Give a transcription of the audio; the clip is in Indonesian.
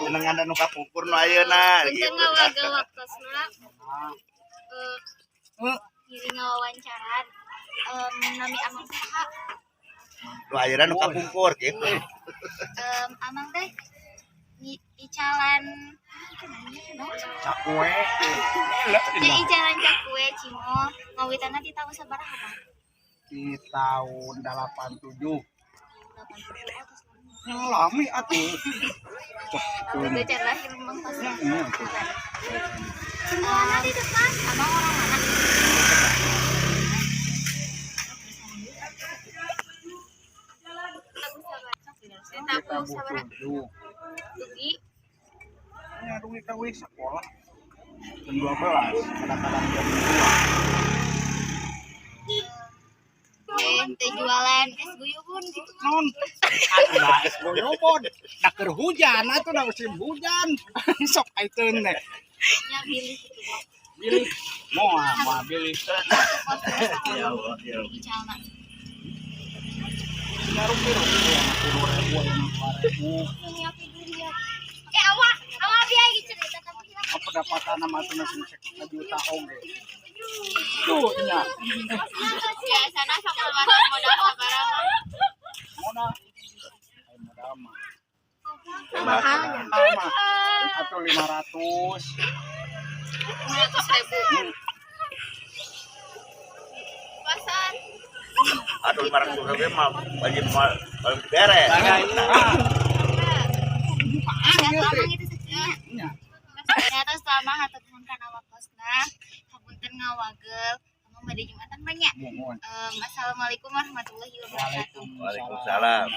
Senengan anu kapungkur nu ayeuna Punten gitu. ngawaga waktosna kiri ngawawancaran nami amang saha Nu ayeuna nu kapungkur gitu. amang teh icalan Cakwe. ya icalan cakue cimo ngawitana di tahun sabaraha Bang? Di tahun 87. 80 Yang lami atuh. udah cara lahir Mang Kosna. Iya. Di depan abang orang mana? Tabu sabar. Dugi Ya duit kawin sekolah. Jam 12, kadang-kadang jam 2. ente jualan es guyubun gitu. Non. Ada es goyobon. Dak keur hujan atuh da musim hujan. Sok aiteun teh. Ya pilih gitu Bang. Bilih. Moal bilih. Ya Allah, ya Allah. Icalna. Ngaruh-ngaruh ya 20.000 Ini api dulu ya. Awak biaya gitu cerita tapi kita pendapatan nama tuh masih sejuta oge. Tuh nya. ya sana sok keluaran modal sabarang. Modal. Modal mah. Mahal ya. Atau 500. 500.000. Pasan. Aduh 500 rupiah mah wajib paling beres. Amang itu sekian. Ternyata selama haturnuhun kana wakosna, hapunten ngawagel, amang bade Jumatan banyak. Mohon. Assalamualaikum warahmatullahi wabarakatuh. Waalaikumsalam.